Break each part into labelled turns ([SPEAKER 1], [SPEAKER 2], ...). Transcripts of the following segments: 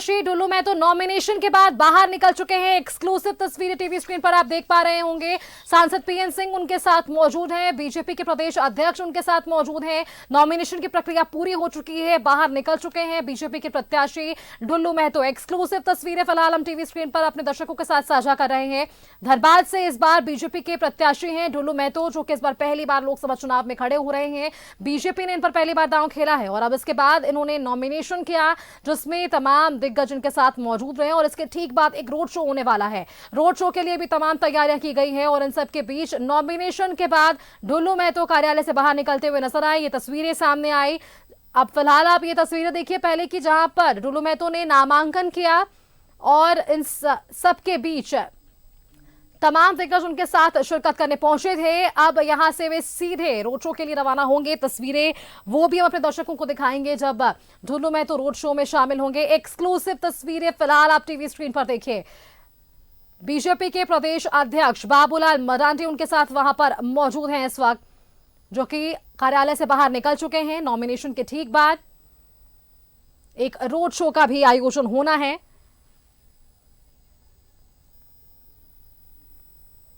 [SPEAKER 1] श्री डुल्लू में तो नॉमिनेशन के बाद बाहर निकल चुके हैं। एक्सक्लूसिव तस्वीरें टीवी स्क्रीन पर आप देख पा रहे होंगे। सांसद पीएन सिंह उनके साथ मौजूद हैं, बीजेपी के प्रदेश अध्यक्ष उनके साथ मौजूद हैं। नॉमिनेशन की प्रक्रिया पूरी हो चुकी है, बाहर निकल चुके हैं बीजेपी के प्रत्याशी डुल्लू महतो। एक्सक्लूसिव तस्वीरें फिलहाल हम टीवी स्क्रीन पर अपने दर्शकों के साथ साझा कर रहे हैं। धनबाद से इस बार बीजेपी के प्रत्याशी हैं डुल्लू महतो, जो कि इस बार पहली बार लोकसभा चुनाव में खड़े हो रहे हैं। बीजेपी ने इन पर पहली बार दांव खेला है और अब इसके बाद इन्होंने नॉमिनेशन किया, जिसमें तमाम दिग्गज इनके साथ मौजूद रहे और इसके ठीक बाद एक रोड शो होने वाला है। रोड शो के लिए भी तमाम तैयारियां की गई हैं और इन सब के बीच नॉमिनेशन के बाद डुल्लू महतो कार्यालय से बाहर निकलते हुए नजर आए। ये तस्वीरें सामने आई। अब फिलहाल आप ये तस्वीरें देखिए पहले की, जहां पर डुल्लू महतो ने नामांकन किया और इन सब के बीच तमाम दिग्गज उनके साथ शिरकत करने पहुंचे थे। अब यहां से वे सीधे रोड शो के लिए रवाना होंगे। तस्वीरें वो भी हम अपने दर्शकों को दिखाएंगे जब डुल्लू महतो रोड शो में शामिल होंगे। एक्सक्लूसिव तस्वीरें फिलहाल आप टीवी स्क्रीन पर देखिए। बीजेपी के प्रदेश अध्यक्ष बाबूलाल मरांडी उनके साथ वहां पर मौजूद हैं इस वक्त, जो कि कार्यालय से बाहर निकल चुके हैं। नॉमिनेशन के ठीक बाद एक रोड शो का भी आयोजन होना है।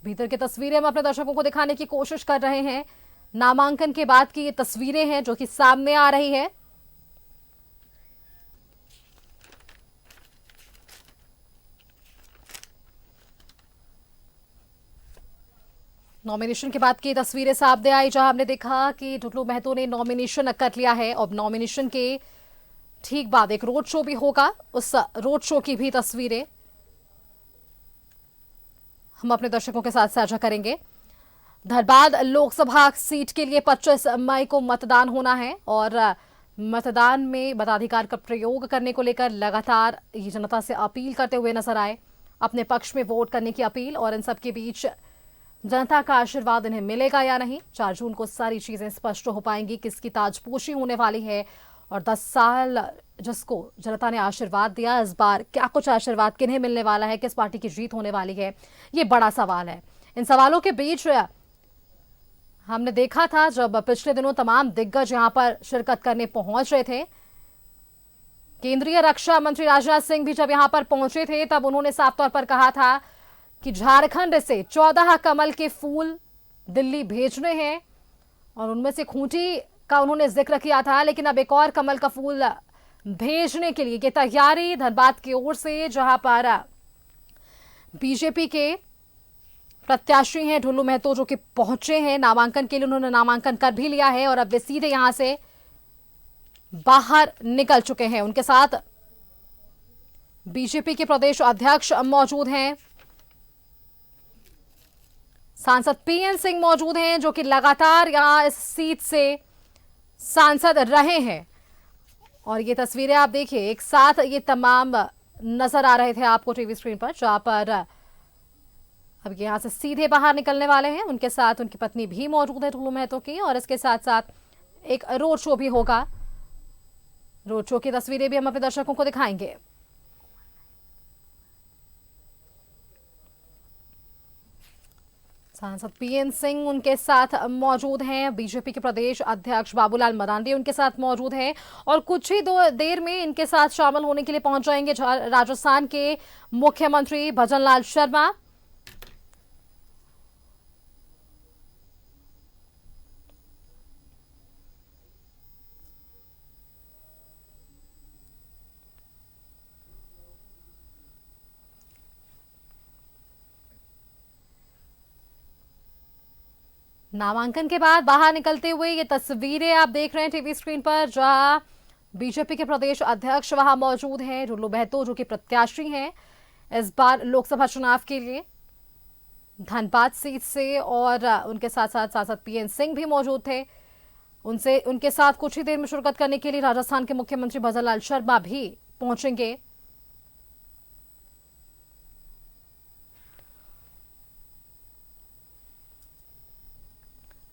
[SPEAKER 1] भीतर की तस्वीरें हम अपने दर्शकों को दिखाने की कोशिश कर रहे हैं। नामांकन के बाद की ये तस्वीरें हैं जो कि सामने आ रही है। नॉमिनेशन के बाद की तस्वीरें सामने आई, जहां हमने देखा कि डुल्लू महतो ने नॉमिनेशन कर लिया है और नॉमिनेशन के ठीक बाद एक रोड शो भी होगा। उस रोड शो की भी तस्वीरें हम अपने दर्शकों के साथ साझा करेंगे। धनबाद लोकसभा सीट के लिए 25 मई को मतदान होना है और मतदान में मताधिकार का प्रयोग करने को लेकर लगातार ये जनता से अपील करते हुए नजर आए, अपने पक्ष में वोट करने की अपील। और इन सब के बीच जनता का आशीर्वाद इन्हें मिलेगा या नहीं, 4 जून को सारी चीजें स्पष्ट हो पाएंगी। किसकी ताजपोशी होने वाली है और 10 साल जिसको जनता ने आशीर्वाद दिया, इस बार क्या कुछ आशीर्वाद किन्हें मिलने वाला है, किस पार्टी की जीत होने वाली है, ये बड़ा सवाल है। इन सवालों के बीच हमने देखा था जब पिछले दिनों तमाम दिग्गज यहां पर शिरकत करने पहुंच रहे थे। केंद्रीय रक्षा मंत्री राजनाथ सिंह भी जब यहां पर पहुंचे थे, तब उन्होंने साफ तौर पर कहा था कि झारखंड से 14 कमल के फूल दिल्ली भेजने हैं और उनमें से खूंटी का उन्होंने जिक्र किया था। लेकिन अब एक और कमल का फूल भेजने के लिए ये तैयारी धनबाद की ओर से, जहां पर बीजेपी के प्रत्याशी हैं डुल्लू महतो, जो कि पहुंचे हैं नामांकन के लिए। उन्होंने नामांकन कर भी लिया है और अब वे सीधे यहां से बाहर निकल चुके हैं। उनके साथ बीजेपी के प्रदेश अध्यक्ष मौजूद हैं, सांसद पीएन सिंह मौजूद हैं, जो कि लगातार यहां इस सीट से सांसद रहे हैं। और ये तस्वीरें आप देखिए, एक साथ ये तमाम नजर आ रहे थे आपको टीवी स्क्रीन पर, जहां पर अब यहां से सीधे बाहर निकलने वाले हैं। उनके साथ उनकी पत्नी भी मौजूद है डुल्लू महतो की, और इसके साथ साथ एक रोड शो भी होगा। रोड शो की तस्वीरें भी हम अपने दर्शकों को दिखाएंगे। सांसद पीएन सिंह उनके साथ मौजूद हैं, बीजेपी के प्रदेश अध्यक्ष बाबूलाल मरांडी उनके साथ मौजूद हैं और कुछ ही देर में इनके साथ शामिल होने के लिए पहुंच जाएंगे राजस्थान के मुख्यमंत्री भजनलाल शर्मा। नामांकन के बाद बाहर निकलते हुए ये तस्वीरें आप देख रहे हैं टीवी स्क्रीन पर, जहां बीजेपी के प्रदेश अध्यक्ष वहां मौजूद हैं डुल्लू महतो, जो कि प्रत्याशी हैं इस बार लोकसभा चुनाव के लिए धनबाद सीट से। और उनके साथ साथ सांसद पीएन सिंह भी मौजूद थे। उनके साथ कुछ ही देर में शिरकत करने के लिए राजस्थान के मुख्यमंत्री भजनलाल शर्मा भी पहुंचेंगे।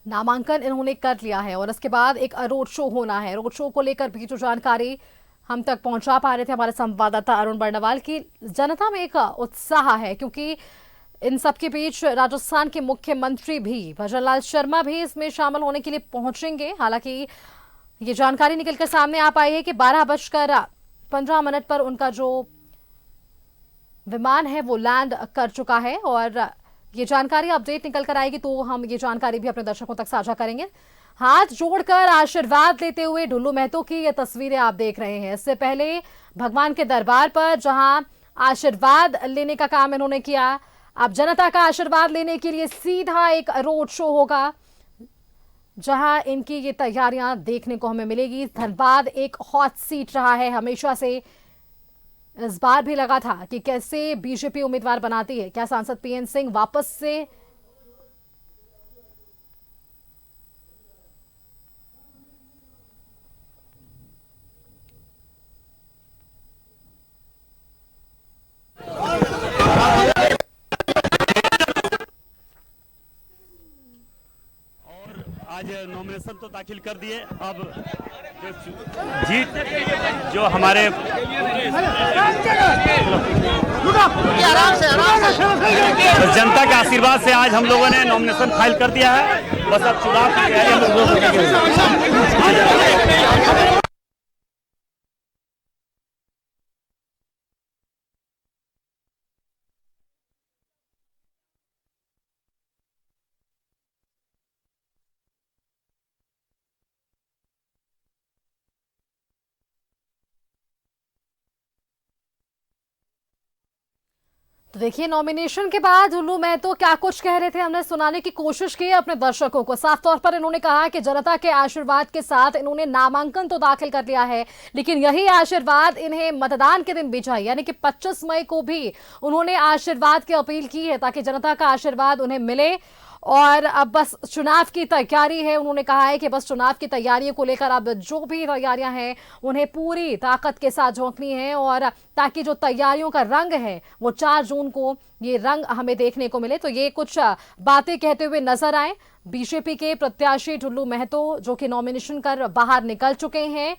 [SPEAKER 1] नामांकन इन्होंने कर लिया है और इसके बाद एक रोड शो होना है। रोड शो को लेकर भी जो जानकारी हम तक पहुंचा पा रहे थे हमारे संवाददाता अरुण बर्णवाल की, जनता में एक उत्साह है, क्योंकि इन सबके बीच राजस्थान के मुख्यमंत्री भी भजनलाल शर्मा भी इसमें शामिल होने के लिए पहुंचेंगे। हालांकि ये जानकारी निकलकर सामने आ पाई है कि 12 बजकर 15 मिनट पर उनका जो विमान है वो लैंड कर चुका है और ये जानकारी अपडेट निकल कर आएगी तो हम ये जानकारी भी अपने दर्शकों तक साझा करेंगे। हाथ जोड़कर आशीर्वाद लेते हुए ढुल्लू महतो की ये तस्वीरें आप देख रहे हैं। इससे पहले भगवान के दरबार पर जहां आशीर्वाद लेने का काम इन्होंने किया, अब जनता का आशीर्वाद लेने के लिए सीधा एक रोड शो होगा जहां इनकी ये तैयारियां देखने को हमें मिलेगी। धनबाद एक हॉट सीट रहा है हमेशा से, इस बार भी लगा था कि कैसे बीजेपी उम्मीदवार बनाती है, क्या सांसद पीएन सिंह वापस से
[SPEAKER 2] आज नॉमिनेशन तो दाखिल कर दिए। अब जीत जो हमारे जनता के आशीर्वाद से आज हम लोगों ने नॉमिनेशन फाइल कर दिया है। बस अब चुनाव की तैयारी हम लोग
[SPEAKER 1] तो देखिए नॉमिनेशन के बाद ढुल्लू महतो क्या कुछ कह रहे थे, हमने सुनाने की कोशिश की अपने दर्शकों को। साफ तौर पर इन्होंने कहा कि जनता के आशीर्वाद के साथ इन्होंने नामांकन तो दाखिल कर लिया है, लेकिन यही आशीर्वाद इन्हें मतदान के दिन भी चाहिए, यानी कि 25 मई को भी उन्होंने आशीर्वाद की अपील की है ताकि जनता का आशीर्वाद उन्हें मिले। और अब बस चुनाव की तैयारी है, उन्होंने कहा है कि बस चुनाव की तैयारियों को लेकर अब जो भी तैयारियां हैं उन्हें पूरी ताकत के साथ झोंकनी है और ताकि जो तैयारियों का रंग है वो 4 जून को ये रंग हमें देखने को मिले। तो ये कुछ बातें कहते हुए नजर आए बीजेपी के प्रत्याशी ढुल्लू महतो, जो कि नॉमिनेशन कर बाहर निकल चुके हैं।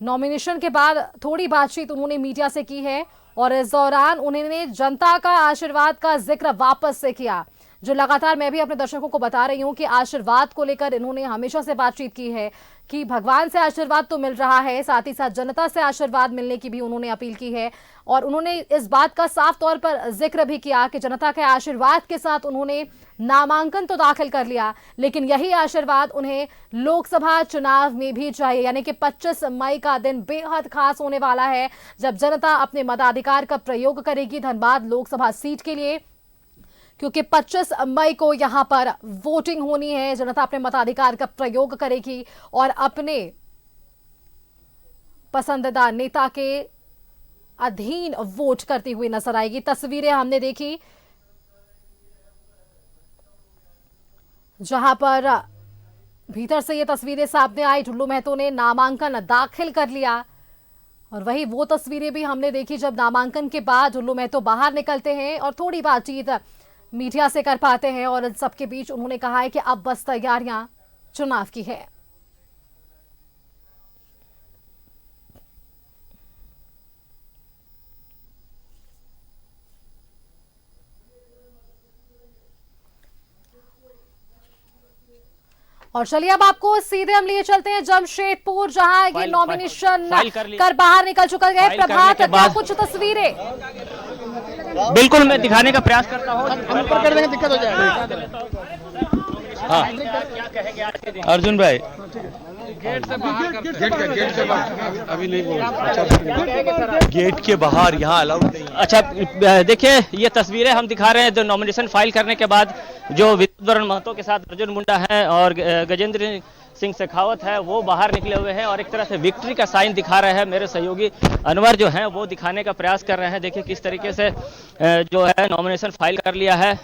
[SPEAKER 1] नॉमिनेशन के बाद थोड़ी बातचीत उन्होंने मीडिया से की है और इस दौरान उन्होंने जनता का आशीर्वाद का जिक्र वापस से किया, जो लगातार मैं भी अपने दर्शकों को बता रही हूं कि आशीर्वाद को लेकर इन्होंने हमेशा से बातचीत की है कि भगवान से आशीर्वाद तो मिल रहा है, साथ ही साथ जनता से आशीर्वाद मिलने की भी उन्होंने अपील की है। और उन्होंने इस बात का साफ तौर पर जिक्र भी किया कि जनता के आशीर्वाद के साथ उन्होंने नामांकन तो दाखिल कर लिया, लेकिन यही आशीर्वाद उन्हें लोकसभा चुनाव में भी चाहिए, यानी कि 25 मई का दिन बेहद खास होने वाला है जब जनता अपने मताधिकार का प्रयोग करेगी धनबाद लोकसभा सीट के लिए, क्योंकि 25 मई को यहां पर वोटिंग होनी है। जनता अपने मताधिकार का प्रयोग करेगी और अपने पसंदीदा नेता के अधीन वोट करती हुई नजर आएगी। तस्वीरें हमने देखी जहां पर भीतर से ये तस्वीरें सामने आई, ढुल्लू महतो ने नामांकन दाखिल कर लिया और वही वो तस्वीरें भी हमने देखी जब नामांकन के बाद ढुल्लू महतो बाहर निकलते हैं और थोड़ी बातचीत मीडिया से कर पाते हैं। और इन सबके बीच उन्होंने कहा है कि अब बस तैयारियां चुनाव की है। और चलिए अब आपको सीधे हम लिए चलते हैं जमशेदपुर, जहां ये नॉमिनेशन कर बाहर निकल चुका है। प्रभात, क्या कुछ तस्वीरें
[SPEAKER 3] बिल्कुल मैं दिखाने का प्रयास करता हूँ।
[SPEAKER 4] कर देंगे, दिक्कत हो जाएगी। हाँ अर्जुन भाई गेट से बाहर अभी नहीं बोल, गेट के बाहर यहाँ अलाउड नहीं।
[SPEAKER 3] अच्छा देखिए ये तस्वीरें हम दिखा रहे हैं जो नॉमिनेशन फाइल करने के बाद जो विद्युत महतो के साथ अर्जुन मुंडा है और गजेंद्र सिंह शेखावत है वो बाहर निकले हुए हैं और एक तरह से विक्ट्री का साइन दिखा रहे हैं। मेरे सहयोगी अनवर जो हैं वो दिखाने का प्रयास कर रहे हैं। देखिए किस तरीके से जो है नॉमिनेशन फाइल कर लिया है,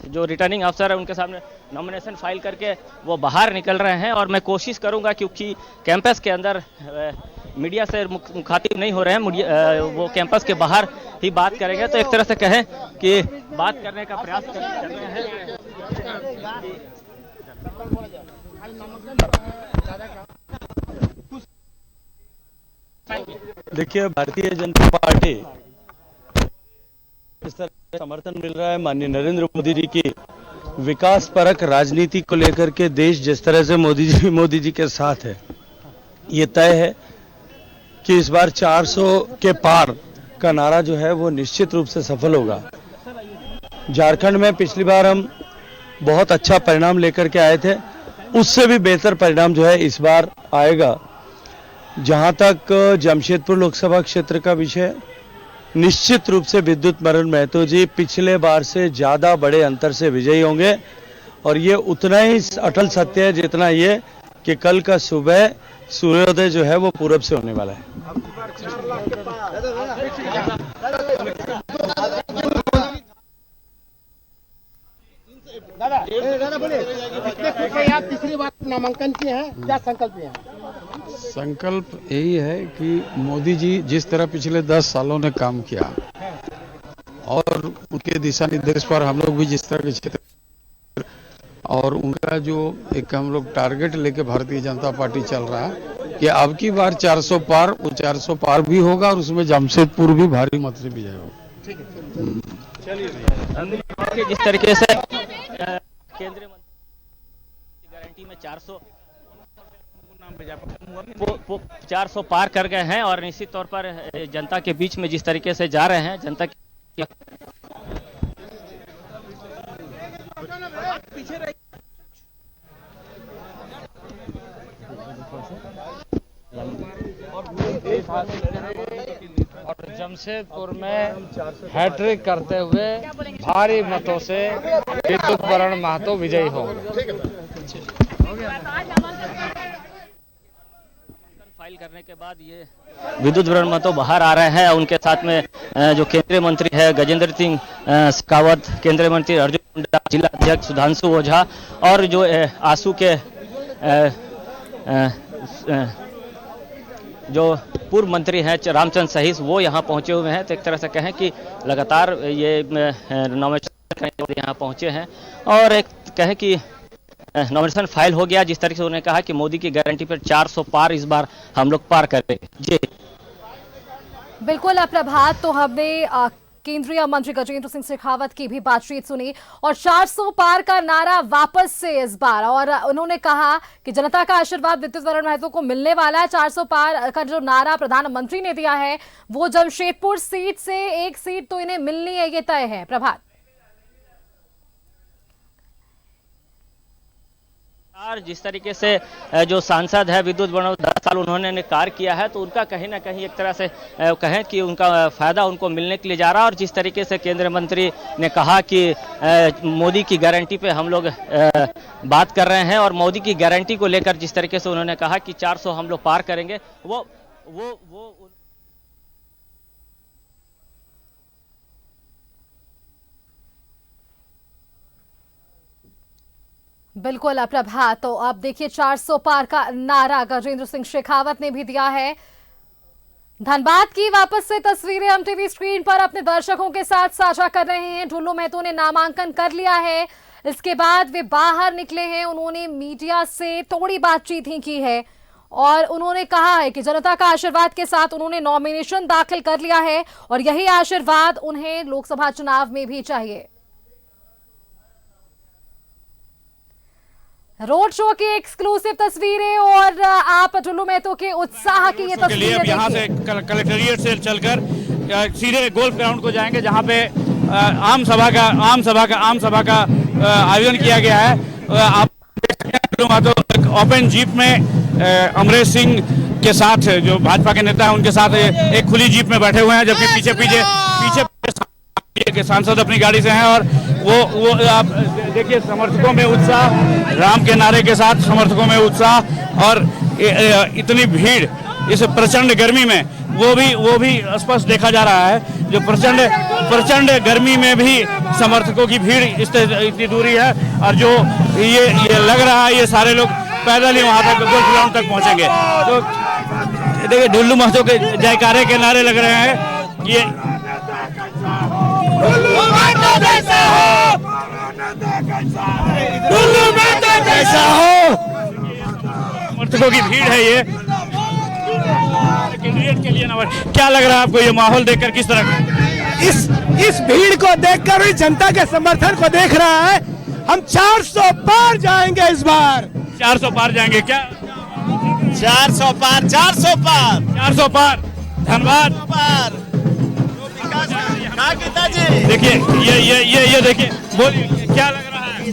[SPEAKER 3] जो रिटर्निंग अफसर है उनके सामने नॉमिनेशन फाइल करके वो बाहर निकल रहे हैं। और मैं कोशिश करूंगा क्योंकि कैंपस के अंदर मीडिया से मुखातिब नहीं हो रहे हैं, वो कैंपस के बाहर ही बात करेंगे, तो एक तरह से कहें कि बात करने का प्रयास कर रहे हैं।
[SPEAKER 4] देखिए भारतीय जनता पार्टी इस तरह समर्थन मिल रहा है माननीय नरेंद्र मोदी जी की विकास परक राजनीति को लेकर के। देश जिस तरह से मोदी जी के साथ है, ये तय है कि इस बार 400 के पार का नारा जो है वो निश्चित रूप से सफल होगा। झारखंड में पिछली बार हम बहुत अच्छा परिणाम लेकर के आए थे, उससे भी बेहतर परिणाम जो है इस बार आएगा। जहां तक जमशेदपुर लोकसभा क्षेत्र का विषय, निश्चित रूप से विद्युत मरण महतो जी पिछले बार से ज्यादा बड़े अंतर से विजयी होंगे और ये उतना ही अटल सत्य है जितना ये कि कल का सुबह सूर्योदय जो है वो पूरब से होने वाला है।
[SPEAKER 5] दादा बोले आप तीसरी बार नामांकन किए हैं, क्या संकल्प हैं?
[SPEAKER 6] संकल्प यही है कि मोदी जी जिस तरह पिछले 10 सालों ने काम किया और उनके दिशा निर्देश पर हम लोग भी जिस तरह के क्षेत्र और उनका जो एक हम लोग टारगेट लेके भारतीय जनता पार्टी चल रहा है कि अब की बार 400 पार, वो 400 पार भी होगा और उसमें जमशेदपुर भी भारी मत से विजय होगा।
[SPEAKER 3] जिस तरीके से केंद्रीय मंत्री गारंटी में 400 पार कर गए हैं और निश्चित तौर पर जनता के बीच में जिस तरीके से जा रहे हैं, जनता की
[SPEAKER 6] और जमशेदपुर में हैट्रिक करते हुए भारी मतों से विद्युत वरण महतो विजयी होंगे।
[SPEAKER 3] फाइल करने के बाद ये विद्युत वरण महतो बाहर आ रहे हैं। उनके साथ में जो केंद्रीय मंत्री है गजेंद्र सिंह शेखावत, केंद्रीय मंत्री अर्जुन मुंडा, जिला अध्यक्ष सुधांशु ओझा और जो आसू के जो पूर्व मंत्री हैं रामचंद्र सहीस, वो यहाँ पहुंचे हुए हैं। तो एक तरह से कहें कि लगातार ये नॉमिनेशन यहाँ पहुंचे हैं और एक कहें कि नॉमिनेशन फाइल हो गया। जिस तरीके से उन्होंने कहा कि मोदी की गारंटी पर 400 पार इस बार हम लोग पार करेंगे। जी
[SPEAKER 1] बिल्कुल प्रभात, तो हमने केंद्रीय मंत्री गजेंद्र सिंह शेखावत की भी बातचीत सुनी और 400 पार का नारा वापस से इस बार, और उन्होंने कहा कि जनता का आशीर्वाद विद्युत वरण महतो को मिलने वाला है। 400 पार का जो नारा प्रधानमंत्री ने दिया है वो जमशेदपुर सीट से एक सीट तो इन्हें मिलनी है, ये तय है। प्रभात,
[SPEAKER 3] जिस तरीके से जो सांसद है विद्युत वरण 10 साल उन्होंने कार्य किया है, तो उनका कहीं ना कहीं एक तरह से कहें कि उनका फायदा उनको मिलने के लिए जा रहा है। और जिस तरीके से केंद्रीय मंत्री ने कहा कि मोदी की गारंटी पे हम लोग बात कर रहे हैं और मोदी की गारंटी को लेकर जिस तरीके से उन्होंने कहा कि 400 हम लोग पार करेंगे, वो
[SPEAKER 1] बिल्कुल प्रभात, तो अब देखिए 400 पार का नारा गजेंद्र सिंह शेखावत ने भी दिया है। धनबाद की वापस से तस्वीरें हम टीवी स्क्रीन पर अपने दर्शकों के साथ साझा कर रहे हैं। ढुल्लू महतो ने नामांकन कर लिया है, इसके बाद वे बाहर निकले हैं। उन्होंने मीडिया से थोड़ी बातचीत ही की है और उन्होंने कहा है कि जनता का आशीर्वाद के साथ उन्होंने नॉमिनेशन दाखिल कर लिया है और यही आशीर्वाद उन्हें लोकसभा चुनाव में भी चाहिए। रोड शो की एक्सक्लूसिव तस्वीरें और आप ढुल्लू महतो के उत्साह की ये तस्वीरें
[SPEAKER 2] यहाँ से कलेक्टेरिएट से चलकर सीधे गोल्फ ग्राउंड को जाएंगे, जहाँ पे आम सभा का आयोजन किया गया है। आप देख सकते हैं ढुल्लू महतो ओपन जीप में अमरेश सिंह के साथ, जो भाजपा के नेता है, उनके साथ एक खुली जीप में बैठे हुए हैं, जबकि पीछे के सांसद अपनी गाड़ी से हैं। और वो आप देखिए समर्थकों में उत्साह, राम के नारे के साथ समर्थकों में उत्साह और इतनी भीड़ इस प्रचंड गर्मी में वो भी स्पष्ट देखा जा रहा है। जो प्रचंड गर्मी में भी समर्थकों की भीड़ इतनी दूरी है और जो ये लग रहा है ये सारे लोग पैदल ही वहां तक गोल्फ ग्राउंड तक पहुंचेंगे। तो देखिए ढुल्लू महतो के जयकारे के नारे लग रहे हैं। ये समर्थकों की भीड़ है ये कैंडिडेट के लिए। क्या लग रहा है आपको ये माहौल देखकर, किस तरह का?
[SPEAKER 5] इस भीड़ को देखकर भी जनता के समर्थन को देख रहा है। हम 400 पार जाएंगे इस बार,
[SPEAKER 2] 400 पार जाएंगे क्या?
[SPEAKER 7] 400 पार 400 पार
[SPEAKER 2] 400 पार। धन्यवाद।
[SPEAKER 7] पार जी
[SPEAKER 2] देखिए ये देखिए, बोलिए क्या लग रहा है?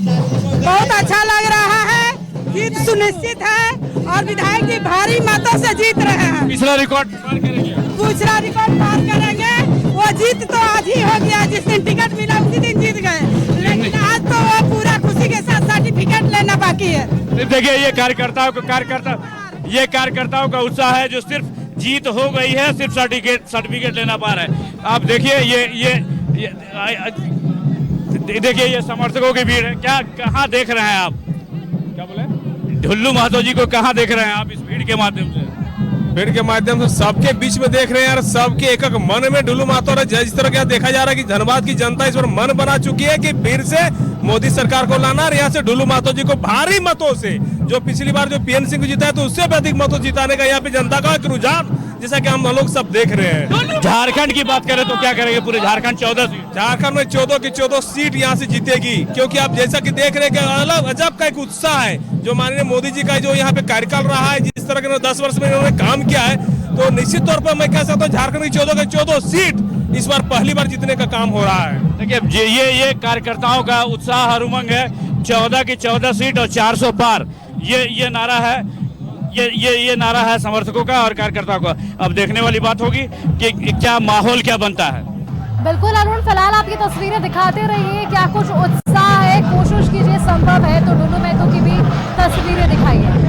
[SPEAKER 8] बहुत अच्छा लग रहा है, जीत सुनिश्चित है और विधायक जी भारी मतों से जीत रहे हैं।
[SPEAKER 2] पिछला रिकॉर्ड पार करेंगे।
[SPEAKER 8] दूसरा रिकॉर्ड पार करेंगे। वो जीत तो आज ही हो गया, जिस दिन टिकट मिला उसी दिन जीत गए, लेकिन आज तो वो पूरा खुशी के साथ सर्टिफिकेट लेना बाकी है।
[SPEAKER 2] देखिए ये कार्यकर्ताओं का उत्साह है, जो सिर्फ जीत हो गई है, सिर्फ सर्टिफिकेट लेना पा रहे हैं। आप देखिए ये देखिए ये समर्थकों की भीड़ है। कहाँ देख रहे हैं आप? क्या बोले? ढुल्लू महतो जी को कहाँ देख रहे हैं आप इस भीड़ के माध्यम से?
[SPEAKER 9] भीड़ के माध्यम से सबके बीच में देख रहे हैं यार, सबके एक एक मन में ढुल्लू महतो है। जिस तरह क्या देखा जा रहा है कि धनबाद की जनता इस पर मन बना चुकी है कि फिर से मोदी सरकार को लाना और यहाँ से ढुल्लू महतो जी को भारी मतों से, जो पिछली बार जो पीएन सिंह को जिताया तो उससे भी अधिक मतों जिताने का यहाँ पे जनता का एक रुझान, जैसा कि हम लोग सब देख रहे हैं।
[SPEAKER 2] झारखंड की बात करें तो क्या करेंगे? पूरे झारखंड 14 सीट,
[SPEAKER 9] झारखंड में 14 की 14 सीट यहाँ से जीतेगी, क्योंकि आप जैसा कि देख रहे हैं कि अलग अजब का एक उत्साह है जो माननीय मोदी जी का जो यहाँ पे कार्यकाल रहा है, जिस तरह के 10 वर्ष में इन्होंने काम किया है, तो निश्चित तौर पर मैं कह सकता हूँ झारखंड की 14 सीट इस बार पहली बार जीतने का काम हो रहा है।
[SPEAKER 2] देखिए ये कार्यकर्ताओं का उत्साह और उमंग है। 14 की 14 सीट और 400 पार, ये नारा है, ये नारा है समर्थकों का और कार्यकर्ताओं का। अब देखने वाली बात होगी कि क्या माहौल क्या बनता है।
[SPEAKER 1] बिल्कुल अरुण, फिलहाल आप ये तस्वीरें दिखाते रहिए, क्या कुछ उत्साह है, कोशिश कीजिए, संभव है तो ढुल्लू महतो की भी तस्वीरें दिखाइए।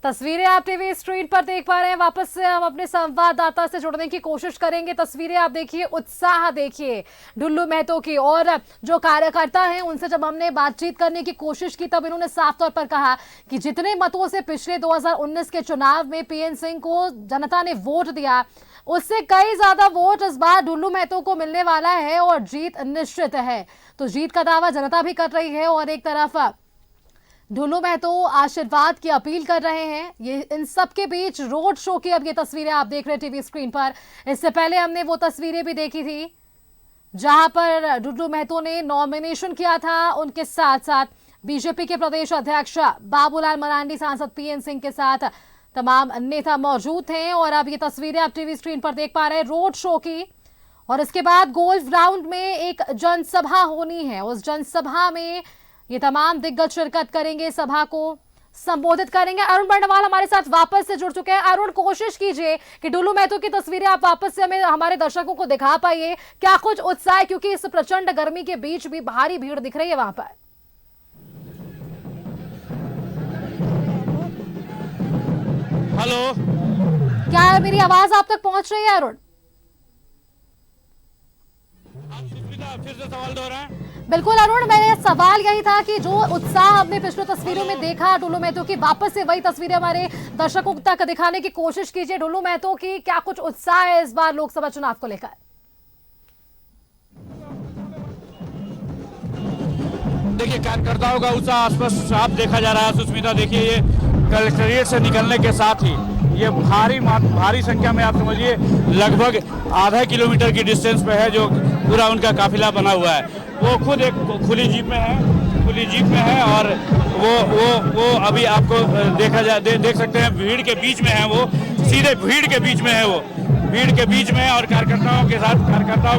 [SPEAKER 1] तस्वीरें आप टीवी स्क्रीन पर देख पा रहे हैं। वापस से हम अपने संवाददाता से जुड़ने की कोशिश करेंगे। तस्वीरें आप देखिए, उत्साह देखिए ढुल्लू महतो की। और जो कार्यकर्ता हैं उनसे जब हमने बातचीत करने की कोशिश की तब इन्होंने साफ तौर पर कहा कि जितने मतों से पिछले 2019 के चुनाव में पीएन सिंह को जनता ने वोट दिया, उससे कई ज्यादा वोट इस बार ढुल्लू महतो को मिलने वाला है और जीत निश्चित है। तो जीत का दावा जनता भी कर रही है और एक तरफ ढुल्लू महतो आशीर्वाद की अपील कर रहे हैं। ये इन सब के बीच रोड शो की अब ये तस्वीरें आप देख रहे हैं टीवी स्क्रीन पर। इससे पहले हमने वो तस्वीरें भी देखी थी जहां पर ढुल्लू महतो ने नॉमिनेशन किया था। उनके साथ साथ बीजेपी के प्रदेश अध्यक्ष बाबूलाल मरांडी, सांसद पीएन सिंह के साथ तमाम नेता मौजूद थे। और अब ये तस्वीरें आप टीवी स्क्रीन पर देख पा रहे हैं रोड शो की। और इसके बाद गोल्फ ग्राउंड में एक जनसभा होनी है। उस जनसभा में ये तमाम दिग्गज शिरकत करेंगे, सभा को संबोधित करेंगे। अरुण बर्णवाल हमारे साथ वापस से जुड़ चुके हैं। अरुण, कोशिश कीजिए कि ढुल्लू महतो की तस्वीरें आप वापस से हमें, हमारे दर्शकों को दिखा पाइए। क्या कुछ उत्साह है, क्योंकि इस प्रचंड गर्मी के बीच भी भारी भीड़ दिख रही है वहां पर।
[SPEAKER 2] हेलो,
[SPEAKER 1] क्या मेरी आवाज आप तक पहुंच रही है अरुण?
[SPEAKER 2] फिर से सवाल दोहराएं।
[SPEAKER 1] बिल्कुल अरुण, मेरा सवाल यही था कि जो उत्साह हमने पिछले तस्वीरों में देखा ढुल्लू महतो की, वापस से वही तस्वीरें हमारे दर्शकों तक दिखाने की कोशिश कीजिए। ढुल्लू महतो की क्या कुछ उत्साह है इस बार लोकसभा चुनाव को लेकर?
[SPEAKER 2] देखिए कार्यकर्ताओं का उत्साह स्पष्ट साफ देखा जा रहा है। सुष्मिता, देखिए ये कलेक्ट्रेट से निकलने के साथ ही ये भारी संख्या में, आप समझिए लगभग आधा किलोमीटर की डिस्टेंस पे है जो पूरा उनका काफिला बना हुआ है। वो खुद एक खुली जीप में है और वो अभी आपको देख सकते हैं भीड़ के बीच में है। वो सीधे भीड़ के बीच में है, वो भीड़ के बीच में है और कार्यकर्ताओं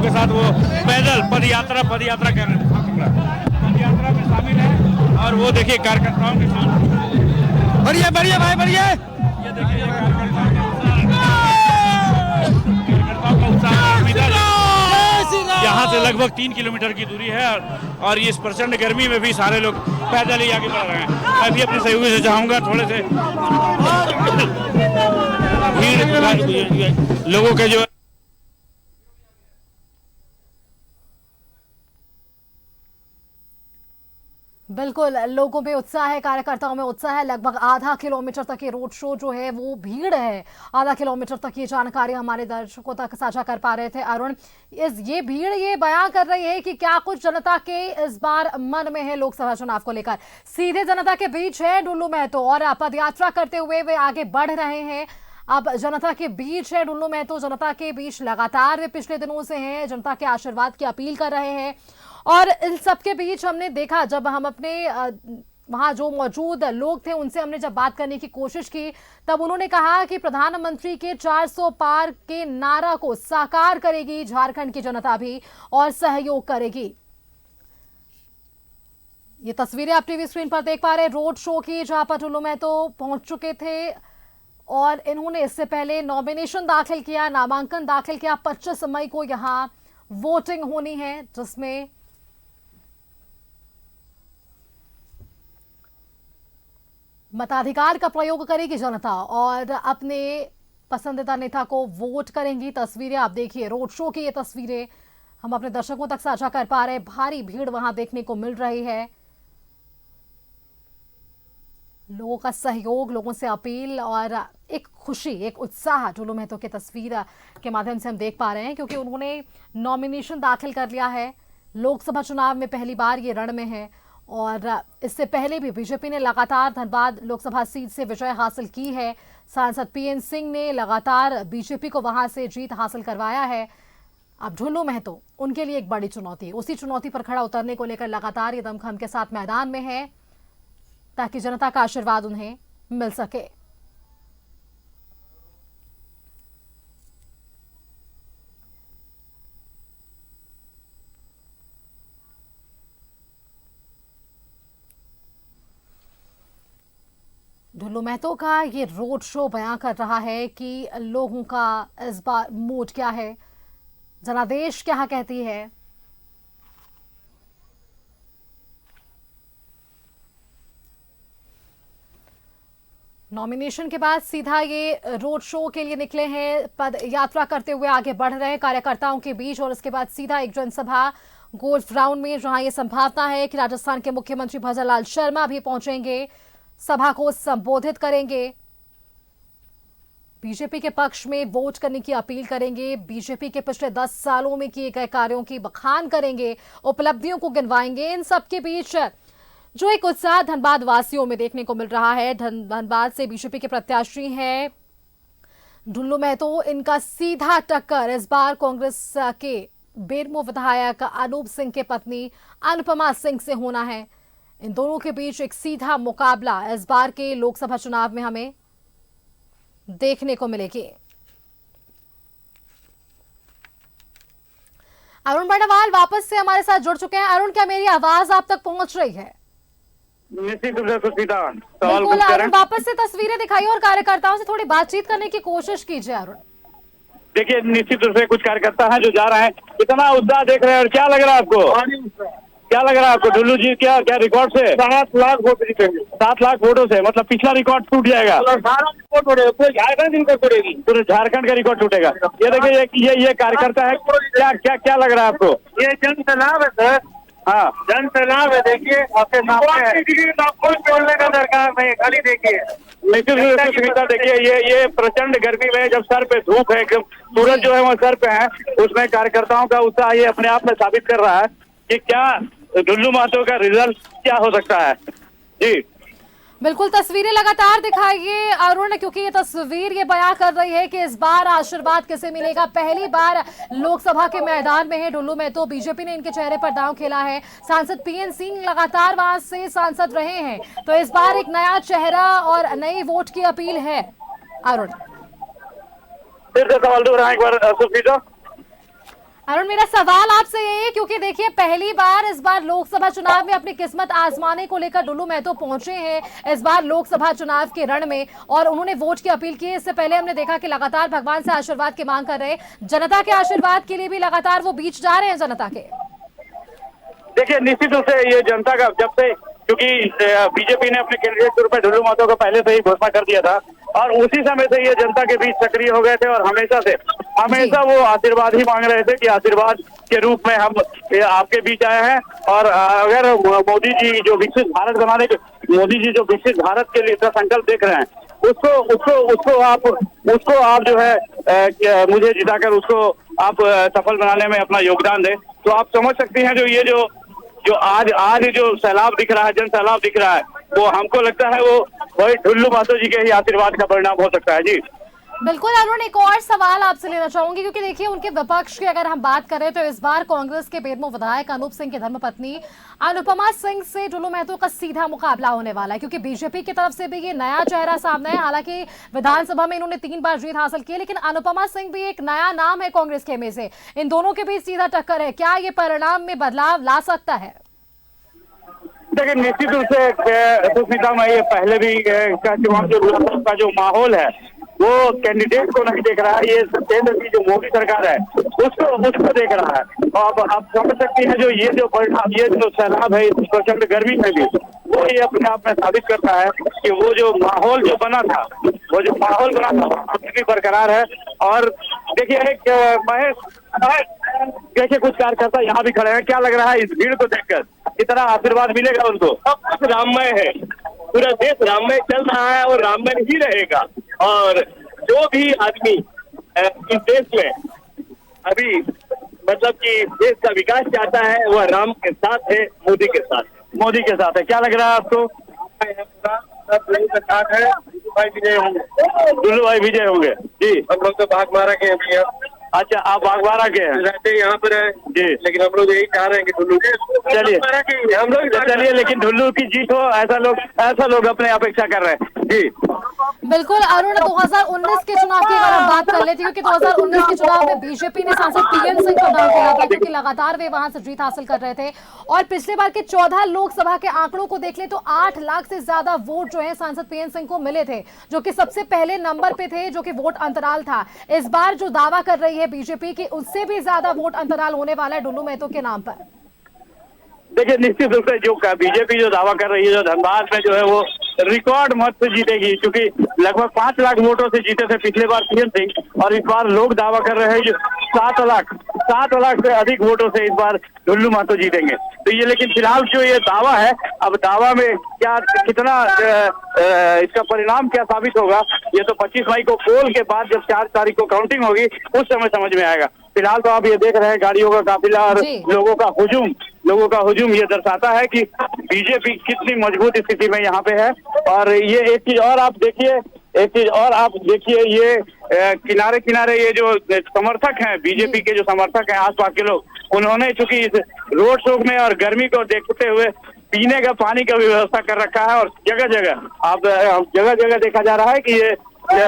[SPEAKER 2] के साथ वो पैदल पदयात्रा कर रहे हैं, पदयात्रा में शामिल है। और वो देखिए कार्यकर्ताओं के साथ बढ़िया भाई बढ़िया, ये देखिए कार्यकर्ताओं का उत्साह यहाँ से लगभग 3 किलोमीटर की दूरी है और इस प्रचंड गर्मी में भी सारे लोग पैदल ही आगे बढ़ रहे हैं। मैं भी अपने सहयोगी से चाहूंगा थोड़े से भीड़ लोगों के जो
[SPEAKER 1] बिल्कुल लोगों में उत्साह है, कार्यकर्ताओं में उत्साह है। लगभग आधा किलोमीटर तक ये रोड शो जो है वो भीड़ है, आधा किलोमीटर तक ये जानकारी हमारे दर्शकों तक साझा कर पा रहे थे अरुण। ये भीड़ ये बयां कर रही है कि क्या कुछ जनता के इस बार मन में है लोकसभा चुनाव को लेकर। सीधे जनता के बीच है ढुल्लू महतो और पदयात्रा करते हुए वे आगे बढ़ रहे हैं। अब जनता के बीच है ढुल्लू महतो, जनता के बीच लगातार वे पिछले दिनों से हैं, जनता के आशीर्वाद की अपील कर रहे हैं और इन सबके बीच हमने देखा, जब हम अपने वहां जो मौजूद लोग थे उनसे हमने जब बात करने की कोशिश की, तब उन्होंने कहा कि प्रधानमंत्री के 400 पार के नारा को साकार करेगी झारखंड की जनता भी और सहयोग करेगी। ये तस्वीरें आप टीवी स्क्रीन पर देख पा रहे हैं रोड शो की, जहां पर टुल्लू महतो पहुंच चुके थे और इन्होंने इससे पहले नॉमिनेशन दाखिल किया, नामांकन दाखिल किया। 25 मई को यहां वोटिंग होनी है, जिसमें मताधिकार का प्रयोग करेगी जनता और अपने पसंदीदा नेता को वोट करेंगी। तस्वीरें आप देखिए, रोड शो की ये तस्वीरें हम अपने दर्शकों तक साझा कर पा रहे हैं। भारी भीड़ वहां देखने को मिल रही है, लोगों का सहयोग, लोगों से अपील और एक खुशी, एक उत्साह टुल्लू महतो की तस्वीर के माध्यम से हम देख पा रहे हैं, क्योंकि उन्होंने नॉमिनेशन दाखिल कर लिया है। लोकसभा चुनाव में पहली बार ये रण में है और इससे पहले भी बीजेपी ने लगातार धनबाद लोकसभा सीट से विजय हासिल की है। सांसद पीएन सिंह ने लगातार बीजेपी को वहां से जीत हासिल करवाया है। अब टुल्लू महतो उनके लिए एक बड़ी चुनौती, उसी चुनौती पर खड़ा उतरने को लेकर लगातार ये दमखम के साथ मैदान में है, ताकि जनता का आशीर्वाद उन्हें मिल सके। टुल्लू महतो का ये रोड शो बयां कर रहा है कि लोगों का इस बार मूड क्या है, जनादेश क्या कहती है। नॉमिनेशन के बाद सीधा ये रोड शो के लिए निकले हैं, पद यात्रा करते हुए आगे बढ़ रहे हैं कार्यकर्ताओं के बीच और उसके बाद सीधा एक जनसभा गोल्फ ग्राउंड में, जहां ये संभावना है कि राजस्थान के मुख्यमंत्री भजन लाल शर्मा भी पहुंचेंगे, सभा को संबोधित करेंगे, बीजेपी के पक्ष में वोट करने की अपील करेंगे, बीजेपी के पिछले 10 सालों में किए गए कार्यों की बखान करेंगे, उपलब्धियों को गिनवाएंगे। इन सबके बीच जो एक उत्साह धनबाद वासियों में देखने को मिल रहा है। धनबाद से बीजेपी के प्रत्याशी हैं टुल्लू महतो, इनका सीधा टक्कर इस बार कांग्रेस के बेरमो विधायक अनूप सिंह के पत्नी अनुपमा सिंह से होना है। इन दोनों के बीच एक सीधा मुकाबला इस बार के लोकसभा चुनाव में हमें देखने को मिलेगी। अरुण बर्णवाल वापस से हमारे साथ जुड़ चुके हैं। अरुण, क्या मेरी आवाज आप तक पहुंच रही है?
[SPEAKER 10] निश्चित रूप से सीधा
[SPEAKER 1] बिल्कुल अरुण, वापस से तस्वीरें दिखाइए और कार्यकर्ताओं से थोड़ी बातचीत करने की कोशिश कीजिए। अरुण
[SPEAKER 10] देखिए, निश्चित रूप से कुछ कार्यकर्ता हैं जो जा रहे हैं, इतना उत्साह देख रहे हैं। और क्या लग रहा है आपको, क्या लग रहा है आपको टुल्लू जी, क्या क्या रिकॉर्ड से
[SPEAKER 5] 7 लाख वोट जीतेंगे?
[SPEAKER 10] 7 लाख वोटों से, मतलब पिछला रिकॉर्ड टूट जाएगा।
[SPEAKER 5] पूरे झारखंड इनको टूटेगी,
[SPEAKER 10] पूरे झारखंड का रिकॉर्ड टूटेगा। ये देखिए, ये कार्यकर्ता है, क्या क्या क्या लग रहा है आपको?
[SPEAKER 5] ये जन सैलाब है सर।
[SPEAKER 10] हाँ,
[SPEAKER 5] जन सैलाब है, देखिए आपके सामने छोड़ने का दरकार नहीं, खाली देखिए।
[SPEAKER 10] निश्चित रूप से सुनीता, देखिए ये प्रचंड गर्मी में जब सर पे धूप है, एकदम सूरज जो है वो सर पे है, उसमें कार्यकर्ताओं का उत्साह ये अपने आप में साबित कर रहा है कि क्या टुल्लू महतो का रिजल्ट क्या हो सकता है। जी
[SPEAKER 1] बिल्कुल, तस्वीरें लगातार दिखाइए अरुण, क्योंकि ये तस्वीर ये बयां कर रही है कि इस बार आशीर्वाद किसे मिलेगा। पहली बार लोकसभा के मैदान में है टुल्लू महतो, बीजेपी ने इनके चेहरे पर दांव खेला है। सांसद पीएन सिंह लगातार वहां से सांसद रहे हैं, तो इस बार एक नया चेहरा और नई वोट की अपील है। अरुण
[SPEAKER 10] फिर से सवाल दोहराएं एक बार सुनीता।
[SPEAKER 1] अरुण, मेरा सवाल आपसे ये है, क्योंकि देखिए पहली बार इस बार लोकसभा चुनाव में अपनी किस्मत आजमाने को लेकर टुल्लू महतो पहुंचे हैं इस बार लोकसभा चुनाव के रण में और उन्होंने वोट की अपील की है। इससे पहले हमने देखा कि लगातार भगवान से आशीर्वाद की मांग कर रहे हैं, जनता के आशीर्वाद के लिए भी लगातार वो बीच जा रहे हैं जनता के।
[SPEAKER 10] देखिए, निश्चित रूप से ये जनता का, जब से क्योंकि बीजेपी ने अपने कैंडिडेट के रूप में टुल्लू महतो को पहले से ही घोषणा कर दिया था और उसी समय से ये जनता के बीच सक्रिय हो गए थे और हमेशा वो आशीर्वाद ही मांग रहे थे कि आशीर्वाद के रूप में हम आपके बीच आए हैं। और अगर मोदी जी जो विकसित भारत बनाने के, मोदी जी जो विकसित भारत के लिए संकल्प देख रहे हैं, उसको आप जो है मुझे जिताकर उसको आप सफल बनाने में अपना योगदान दें। तो आप समझ सकती हैं जो आज जो सैलाब दिख रहा है, जन सैलाब दिख रहा है, वो हमको लगता है वो वही टुल्लू महतो जी के ही आशीर्वाद का परिणाम हो सकता है। जी
[SPEAKER 1] बिल्कुल अरुण, एक और सवाल आपसे लेना चाहूंगी क्योंकि देखिए उनके विपक्ष की अगर हम बात करें तो इस बार कांग्रेस के बेरमो विधायक अनूप सिंह की धर्मपत्नी अनुपमा सिंह से डुल्लू महतो का सीधा मुकाबला होने वाला है, क्योंकि बीजेपी की तरफ से भी ये नया चेहरा सामने है। हालांकि विधानसभा में इन्होंने 3 बार जीत हासिल की है, लेकिन अनुपमा सिंह भी एक नया नाम है कांग्रेस के में से। इन दोनों के बीच सीधा टक्कर है, क्या ये परिणाम में बदलाव ला सकता है?
[SPEAKER 10] देखिए निश्चित रूप से सुस्मिता, मैं ये पहले भी चुनाव का जो माहौल है वो कैंडिडेट को नहीं देख रहा है, ये केंद्र की जो मोदी सरकार है उसको देख रहा है। और अब आप समझ सकती हैं जो ये जो परिणाम, ये जो सैलाब है इस प्रचंड गर्मी में भी, वो ये अपने आप में साबित करता है कि वो जो माहौल जो बना था वो भी बरकरार है। और देखिए एक महेश, देखिए कुछ कार्यकर्ता यहाँ भी खड़े हैं, क्या लग रहा है इस भीड़ को देखकर कितना आशीर्वाद मिलेगा उनको? सब कुछ राममय है, पूरा देश राममय चल रहा है और राममय ही रहेगा। और जो भी आदमी इस देश में अभी मतलब कि देश का विकास चाहता है वह राम के साथ है, मोदी के साथ है। क्या लग रहा है आपको? साथ है, दुल्लू भाई विजय होंगे जी। हम लोग तो बागमारा के हैं। अच्छा, आप बागमारा के हैं, रहते यहाँ पर है जी, लेकिन हम लोग यही चाह रहे हैं कि दुल्लू चलिए हम लोग चलिए, लेकिन दुल्लू की जीत हो ऐसा लोग अपने अपेक्षा कर रहे हैं जी।
[SPEAKER 1] बिल्कुल अरुण, 2019 के चुनाव की अगर हम बात कर लेते हैं, क्योंकि 2019 के चुनाव में बीजेपी ने सांसद पीएन सिंह को डाउन किया था, क्योंकि लगातार वे वहां से जीत हासिल कर रहे थे। और पिछले बार के 14 लोकसभा के आंकड़ों को देख ले तो 8 लाख से ज्यादा वोट जो है सांसद पीएन सिंह को मिले थे, जो कि सबसे पहले नंबर पे थे, जो कि वोट अंतराल था। इस बार जो दावा कर रही है बीजेपी की, उससे भी ज्यादा वोट अंतराल होने वाला है डुल्लू महतो के नाम पर।
[SPEAKER 10] देखिए निश्चित रूप से जो बीजेपी जो दावा कर रही है, जो धनबाद में जो है वो रिकॉर्ड मत से जीतेगी, क्योंकि लगभग 5 लाख वोटों से जीते थे पिछले बार पीएन सिंह, और इस बार लोग दावा कर रहे हैं जो 7 लाख से अधिक वोटों से इस बार डुल्लू महतो जीतेंगे। तो ये लेकिन फिलहाल जो ये दावा है, अब दावा में क्या कितना इसका परिणाम क्या साबित होगा, ये तो 25 मई को पोल के बाद जब 4 तारीख को काउंटिंग होगी उस समय समझ में आएगा। फिलहाल तो आप ये देख रहे हैं गाड़ियों का काफिला और लोगों का हुजूम ये दर्शाता है कि बीजेपी कितनी मजबूत स्थिति में यहाँ पे है। और ये एक चीज और आप देखिए, ये किनारे ये जो समर्थक हैं, बीजेपी के जो समर्थक हैं, आसपास के लोग, उन्होंने चूंकि इस रोड शो में और गर्मी को देखते हुए पीने का पानी का भी व्यवस्था कर रखा है। और जगह जगह देखा जा रहा है कि ये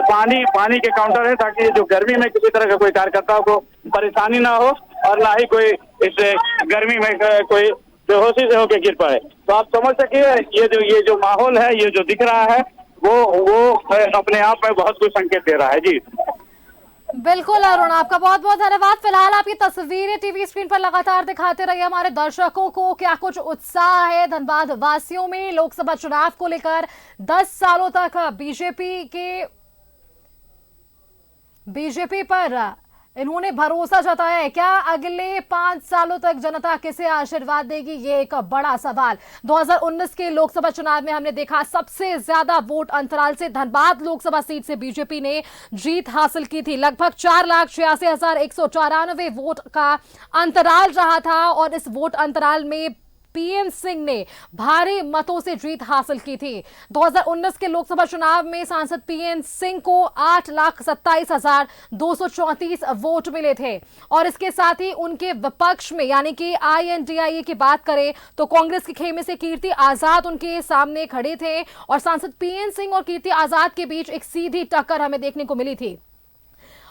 [SPEAKER 10] पानी के काउंटर है, ताकि जो गर्मी में किसी तरह का कोई कार्यकर्ताओं को परेशानी ना हो और ना ही कोई इस गर्मी में कोई बेहोशी से होकर गिर पड़े। तो आप समझ सकिए ये जो माहौल है, ये जो दिख रहा है वो अपने आप में बहुत कुछ संकेत दे रहा है जी।
[SPEAKER 1] बिल्कुल अरुण, आपका बहुत बहुत धन्यवाद। फिलहाल आपकी तस्वीरें टीवी स्क्रीन पर लगातार दिखाते रहिए हमारे दर्शकों को। क्या कुछ उत्साह है धनबाद वासियों में लोकसभा चुनाव को लेकर? 10 सालों तक बीजेपी पर इन्होंने भरोसा जताया है। क्या अगले 5 सालों तक जनता किसे आशीर्वाद देगी, ये एक बड़ा सवाल। 2019 के लोकसभा चुनाव में हमने देखा सबसे ज्यादा वोट अंतराल से धनबाद लोकसभा सीट से बीजेपी ने जीत हासिल की थी। लगभग 4,86,194 वोट का अंतराल रहा था, और इस वोट अंतराल में पीएन सिंह ने भारी मतों से जीत हासिल की थी। 2019 के लोकसभा चुनाव में सांसद पीएन सिंह को 8,27,234 वोट मिले थे। और इसके साथ ही उनके विपक्ष में यानी कि INDIA की बात करें तो कांग्रेस के खेमे से कीर्ति आजाद उनके सामने खड़े थे, और सांसद पीएन सिंह और कीर्ति आजाद के बीच एक सीधी टक्कर हमें देखने को मिली थी।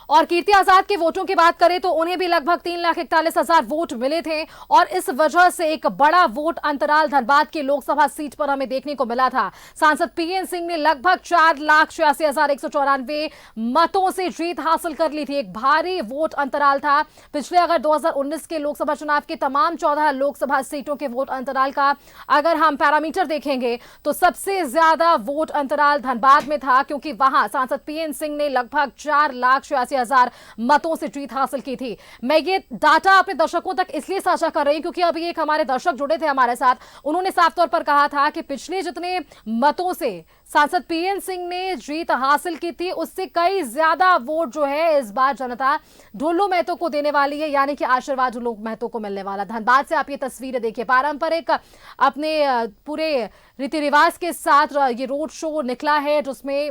[SPEAKER 1] और कीर्ति आजाद के वोटों की बात करें तो उन्हें भी लगभग 3,41,000 वोट मिले थे, और इस वजह से एक बड़ा वोट अंतराल धनबाद की लोकसभा सीट पर हमें देखने को मिला था। सांसद पीएन सिंह ने लगभग 4,86,194 मतों से जीत हासिल कर ली थी। एक भारी वोट अंतराल था। पिछले अगर 2019 के लोकसभा चुनाव के तमाम 14 लोकसभा सीटों के वोट अंतराल का अगर हम पैरामीटर देखेंगे तो सबसे ज्यादा वोट अंतराल धनबाद में था, क्योंकि वहां सांसद पीएन सिंह ने लगभग 4,86,000 मतों से जीत हासिल की थी। मैं ये डाटा अपने दर्शकों तक इसलिए साझा कर रही हूं क्योंकि अभी एक हमारे दर्शक जुड़े थे हमारे साथ, उन्होंने साफ तौर पर कहा था कि पिछले जितने मतों से सांसद पीएन सिंह ने जीत हासिल की थी उससे कई ज्यादा वोट जो है इस बार जनता डुल्लू महतो को देने वाली है, यानी कि आशीर्वाद डुल्लू महतो को मिलने वाला। धनबाद से आप ये तस्वीरें देखिए, पारंपरिक अपने पूरे रीति रिवाज के साथ ये रोड शो निकला है, जिसमें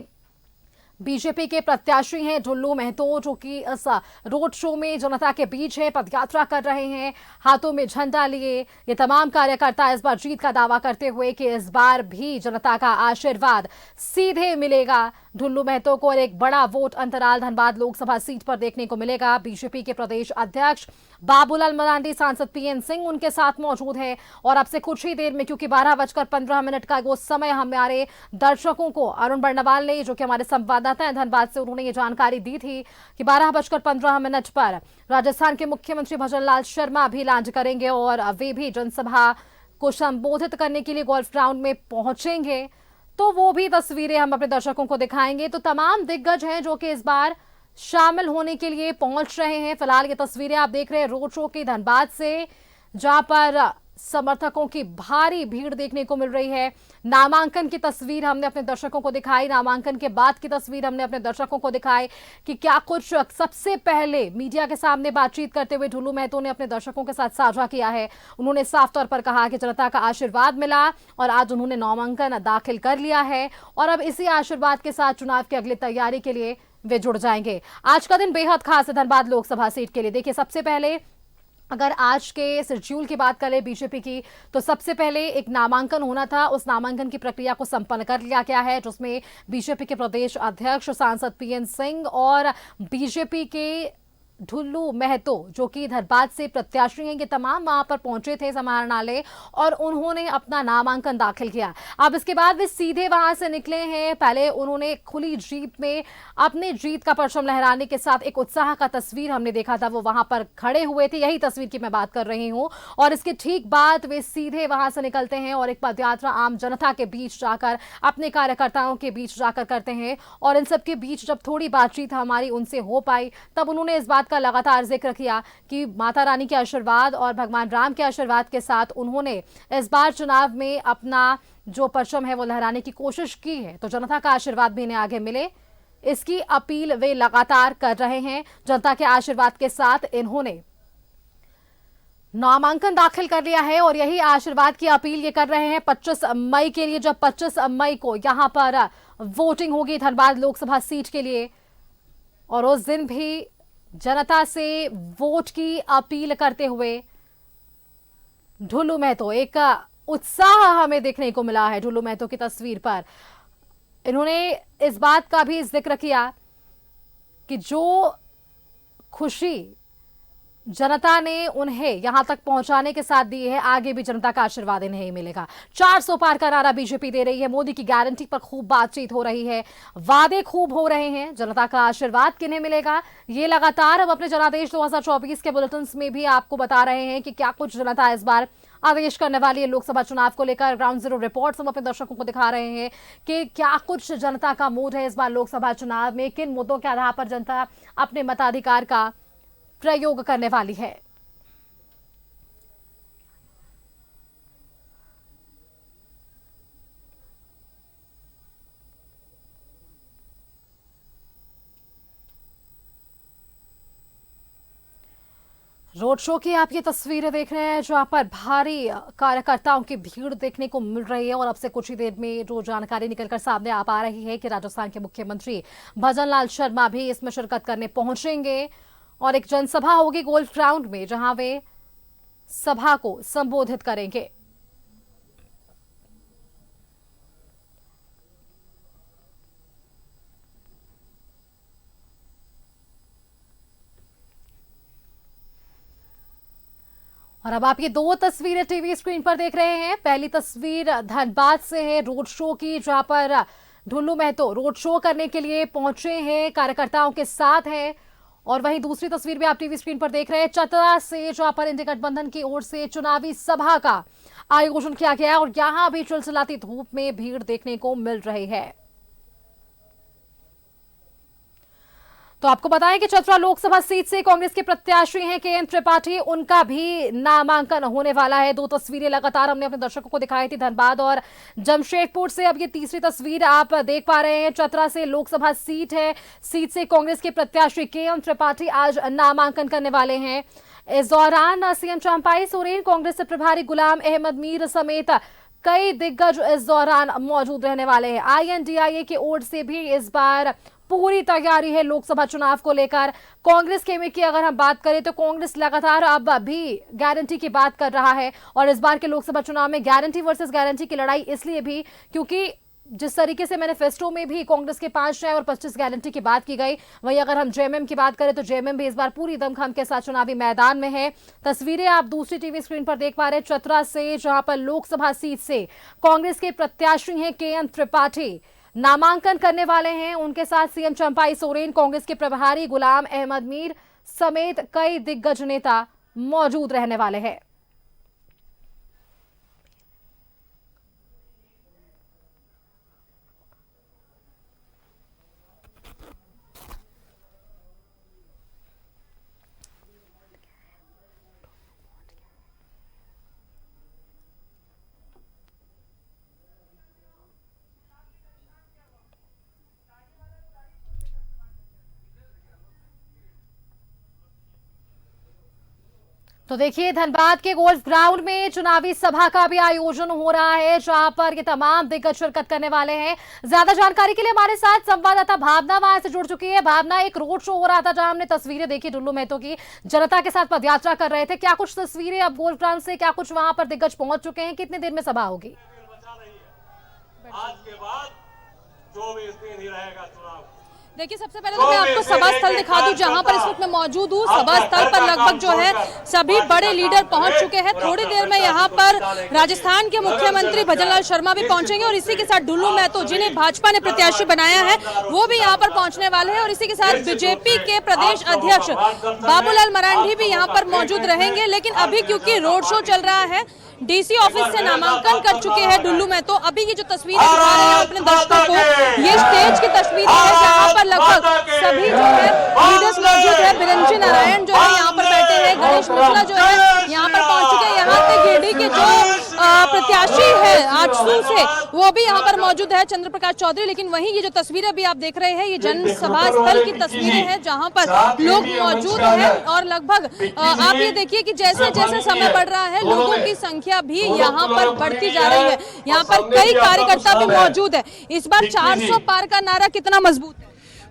[SPEAKER 1] बीजेपी के प्रत्याशी हैं ढुल्लू महतो, जो कि इस रोड शो में जनता के बीच है, पदयात्रा कर रहे हैं, हाथों में झंडा लिए। ये तमाम कार्यकर्ता इस बार जीत का दावा करते हुए कि इस बार भी जनता का आशीर्वाद सीधे मिलेगा ढुल्लू महतो को और एक बड़ा वोट अंतराल धनबाद लोकसभा सीट पर देखने को मिलेगा। बीजेपी के प्रदेश अध्यक्ष बाबूलाल मरांडी, सांसद पीएन सिंह उनके साथ मौजूद है और अब से कुछ ही देर में, क्योंकि 12:15 का वो समय हमारे दर्शकों को अरुण बर्णवाल ने, जो कि हमारे संवाददाता हैं धनबाद से, उन्होंने ये जानकारी दी थी कि 12:15 पर राजस्थान के मुख्यमंत्री भजनलाल शर्मा भी लैंड करेंगे और वे भी जनसभा को संबोधित करने के लिए गोल्फ ग्राउंड में पहुंचेंगे। तो वो भी तस्वीरें हम अपने दर्शकों को दिखाएंगे। तो तमाम दिग्गज हैं जो कि इस बार शामिल होने के लिए पहुंच रहे हैं। फिलहाल ये तस्वीरें आप देख रहे हैं रोड शो की धनबाद से, जहां पर समर्थकों की भारी भीड़ देखने को मिल रही है। नामांकन की तस्वीर हमने अपने दर्शकों को दिखाई, नामांकन के बाद की तस्वीर हमने अपने दर्शकों को दिखाई कि क्या कुछ सबसे पहले मीडिया के सामने बातचीत करते हुए ढुल्लू महतो ने अपने दर्शकों के साथ साझा किया है। उन्होंने साफ तौर पर कहा कि जनता का आशीर्वाद मिला और आज उन्होंने नामांकन दाखिल कर लिया है और अब इसी आशीर्वाद के साथ चुनाव की अगली तैयारी के लिए वे जुड़ जाएंगे। आज का दिन बेहद खास है धनबाद लोकसभा सीट के लिए। देखिए, सबसे पहले अगर आज के शेड्यूल की बात करें बीजेपी की, तो सबसे पहले एक नामांकन होना था। उस नामांकन की प्रक्रिया को संपन्न कर लिया गया है, जिसमें बीजेपी के प्रदेश अध्यक्ष सांसद पीएन सिंह और बीजेपी के ढुल्लू महतो, जो कि धनबाद से प्रत्याशी हैं, ये तमाम वहां पर पहुंचे थे समाहरणालय और उन्होंने अपना नामांकन दाखिल किया। अब इसके बाद वे सीधे वहां से निकले हैं। पहले उन्होंने खुली जीप में अपने जीत का परचम लहराने के साथ एक उत्साह का तस्वीर हमने देखा था, वो वहां पर खड़े हुए थे, यही तस्वीर की मैं बात कर रही हूं। और इसके ठीक बाद वे सीधे वहां से निकलते हैं और एक पदयात्रा आम जनता के बीच जाकर, अपने कार्यकर्ताओं के बीच जाकर करते हैं। और इन सबके बीच जब थोड़ी बातचीत हमारी उनसे हो पाई, तब उन्होंने इस बात का लगातार जिक्र किया कि माता रानी के आशीर्वाद और भगवान राम के आशीर्वाद के साथ उन्होंने इस बार चुनाव में अपना जो परचम है वो लहराने की कोशिश की है, तो जनता का आशीर्वाद भी इन्हें आगे मिले, इसकी अपील वे लगातार कर रहे हैं। जनता के आशीर्वाद के साथ इन्होंने नामांकन दाखिल कर लिया है और यही आशीर्वाद की अपील ये कर रहे हैं 25 मई के लिए, जब 25 मई को यहां पर वोटिंग होगी धनबाद लोकसभा सीट के लिए। और उस दिन भी जनता से वोट की अपील करते हुए ढुल्लू महतो, एक उत्साह हमें देखने को मिला है ढुल्लू महतो की तस्वीर पर। इन्होंने इस बात का भी जिक्र किया कि जो खुशी जनता ने उन्हें यहां तक पहुंचाने के साथ दी है, आगे भी जनता का आशीर्वाद इन्हें ही मिलेगा। 400 पार का नारा बीजेपी दे रही है, मोदी की गारंटी पर खूब बातचीत हो रही है, वादे खूब हो रहे हैं, जनता का आशीर्वाद किन्हें मिलेगा ये लगातार हम अपने जनादेश 2024 के बुलेटिन्स में भी आपको बता रहे हैं कि क्या कुछ जनता इस बार आदेश करने वाली है लोकसभा चुनाव को लेकर। ग्राउंड जीरो रिपोर्ट्स हम अपने दर्शकों को दिखा रहे हैं कि क्या कुछ जनता का मूड है इस बार लोकसभा चुनाव में, किन मुद्दों के आधार पर जनता अपने मताधिकार का प्रयोग करने वाली है। रोड शो की आप ये तस्वीरें देख रहे हैं, जहां पर भारी कार्यकर्ताओं की भीड़ देखने को मिल रही है और अब से कुछ ही देर में जो जानकारी निकलकर सामने आ पा रही है कि राजस्थान के मुख्यमंत्री भजनलाल शर्मा भी इसमें शिरकत करने पहुंचेंगे और एक जनसभा होगी गोल्फ ग्राउंड में, जहां वे सभा को संबोधित करेंगे। और अब आप ये दो तस्वीरें टीवी स्क्रीन पर देख रहे हैं। पहली तस्वीर धनबाद से है रोड शो की, जहां पर ढुल्लू महतो रोड शो करने के लिए पहुंचे हैं, कार्यकर्ताओं के साथ हैं। और वहीं दूसरी तस्वीर भी आप टीवी स्क्रीन पर देख रहे हैं चतरा से, जहां पर इंडिया गठबंधन की ओर से चुनावी सभा का आयोजन किया गया और यहां भी चिलचिलाती धूप में भीड़ देखने को मिल रही है। तो आपको बताएं कि चतरा लोकसभा सीट से कांग्रेस के प्रत्याशी हैं के एन त्रिपाठी, उनका भी नामांकन होने वाला है। दो तस्वीरें लगातार हमने अपने दर्शकों को दिखाई थी धनबाद और जमशेदपुर से। अब ये तीसरी तस्वीर आप देख पा रहे हैं, चतरा से लोकसभा सीट है, सीट से कांग्रेस के प्रत्याशी के एन त्रिपाठी आज नामांकन करने वाले हैं। इस दौरान सीएम चंपाई सोरेन, कांग्रेस से प्रभारी गुलाम अहमद मीर समेत कई दिग्गज इस दौरान मौजूद रहने वाले हैं। INDIA की ओर से भी इस बार पूरी तैयारी है लोकसभा चुनाव को लेकर। कांग्रेस के की अगर हम बात करें तो कांग्रेस लगातार अब भी गारंटी की बात कर रहा है और इस बार के लोकसभा चुनाव में गारंटी वर्सेस गारंटी की लड़ाई इसलिए भी क्योंकि जिस तरीके से मैनिफेस्टो में भी कांग्रेस के 5 न्याय और 25 गारंटी की बात की गई, वहीं अगर हम JMM की बात करें तो JMM भी इस बार पूरी दमखम के साथ चुनावी मैदान में है। तस्वीरें आप दूसरी टीवी स्क्रीन पर देख पा रहे हैं चतरा से, जहां पर लोकसभा सीट से कांग्रेस के प्रत्याशी हैं KN त्रिपाठी, नामांकन करने वाले हैं। उनके साथ CM चंपाई सोरेन, कांग्रेस के प्रभारी गुलाम अहमद मीर समेत कई दिग्गज नेता मौजूद रहने वाले हैं। तो देखिए धनबाद के गोल्फ ग्राउंड में चुनावी सभा का भी आयोजन हो रहा है, जहां पर ये तमाम दिग्गज शिरकत करने वाले हैं। ज्यादा जानकारी के लिए हमारे साथ संवाददाता भावना वहां से जुड़ चुकी है। भावना, एक रोड शो हो रहा था जहां हमने तस्वीरें देखी ढुल्लू महतो की, जनता के साथ पदयात्रा कर रहे थे। क्या कुछ तस्वीरें अब गोल्फ ग्राउंड से, क्या कुछ वहां पर दिग्गज पहुंच चुके हैं? कितनी देर में सभा होगी?
[SPEAKER 9] आज के बाद 24 दिन ही रहेगा चुनाव।
[SPEAKER 11] देखिए, सबसे पहले तो मैं आपको सभा स्थल दिखा दूं जहां पर इस वक्त मैं मौजूद हूं। सभा स्थल पर लगभग जो है सभी बड़े लीडर पहुंच चुके हैं। थोड़ी देर में यहां पर राजस्थान के मुख्यमंत्री भजनलाल शर्मा भी पहुंचेंगे और इसी के साथ ढुल्लू महतो, जिन्हें भाजपा ने प्रत्याशी बनाया है, वो भी यहां पर पहुंचने वाले हैं। और इसी के साथ बीजेपी के प्रदेश अध्यक्ष बाबूलाल मरांडी भी यहां पर मौजूद रहेंगे। लेकिन अभी क्योंकि रोड शो चल रहा है, DC ऑफिस से नामांकन कर चुके हैं ढुल्लू महतो। अभी ये जो तस्वीरें दिखा रहे हैं अपने दर्शकों को, ये स्टेज की तस्वीरें हैं जहां पर लगभग सभी जो है लीडर्स मौजूद है। बिरंची नारायण जो है यहाँ पर बैठे हैं, गणेश मिश्रा जो है यहाँ पर पहुंच चुके हैं। यहाँ पे गिरडी के जो प्रत्याशी है आजसू से, वो भी यहाँ पर मौजूद है, चंद्र प्रकाश चौधरी। लेकिन वहीं ये जो तस्वीरें भी आप देख रहे हैं, ये जनसभा स्थल की तस्वीरें हैं जहाँ पर लोग मौजूद हैं। और लगभग आप ये देखिए कि जैसे जैसे समय बढ़ रहा है, लोगों की संख्या भी यहाँ पर बढ़ती जा रही है। यहाँ पर कई कार्यकर्ता भी मौजूद है। इस बार 400 पार का नारा कितना मजबूत है?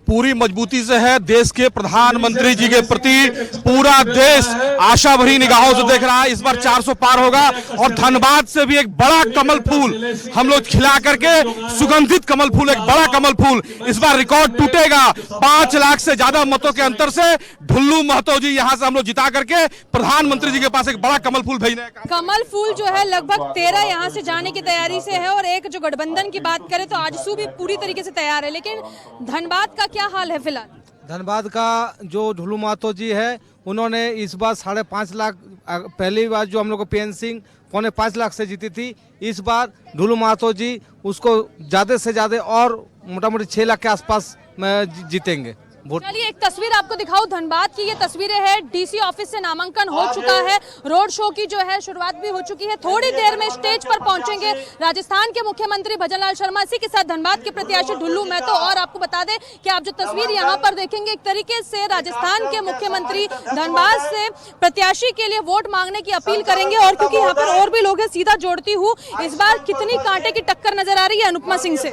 [SPEAKER 9] पूरी मजबूती से है। देश के प्रधानमंत्री जी के प्रति पूरा देश आशा भरी निगाहों से देख रहा है। इस बार 400 पार होगा और धनबाद से भी एक बड़ा कमल फूल हम लोग खिला करके, सुगंधित कमल फूल, एक बड़ा कमल फूल, इस बार रिकॉर्ड टूटेगा। 5 लाख से ज्यादा मतों के अंतर से ढुल्लू महतो जी यहां से हम लोग जिता करके प्रधानमंत्री जी के पास एक बड़ा कमल फूल भेजने का
[SPEAKER 11] कमल फूल जो है लगभग 13 यहाँ से जाने की तैयारी से है। और एक जो गठबंधन की बात करें तो आजसू भी पूरी तरीके से तैयार है। लेकिन धनबाद का क्या हाल है फिलहाल?
[SPEAKER 12] धनबाद का जो ढुल्लू महतो जी है, उन्होंने इस बार 5.5 लाख, पहली बार जो हम लोग को PN सिंह 4.5 लाख से जीती थी, इस बार ढुल्लू महतो जी उसको ज्यादा से ज्यादा और मोटा मोटी 6 लाख के आसपास जीतेंगे।
[SPEAKER 11] चलिए एक तस्वीर आपको दिखाऊं धनबाद की। ये तस्वीरें हैं, DC ऑफिस से नामांकन हो चुका है, रोड शो की जो है शुरुआत भी हो चुकी है। थोड़ी देर में स्टेज पर पहुंचेंगे राजस्थान के मुख्यमंत्री भजनलाल शर्मा, इसी के साथ धनबाद के प्रत्याशी ढुल्लू महतो। और आपको बता दें कि आप जो तस्वीर यहाँ पर देखेंगे, एक तरीके से राजस्थान के मुख्यमंत्री धनबाद से प्रत्याशी के लिए वोट मांगने की अपील करेंगे। और क्योंकि यहाँ पर और भी लोग हैं, सीधा जोड़ती हूँ, इस बार कितनी कांटे की टक्कर नजर आ रही है अनुपमा सिंह से?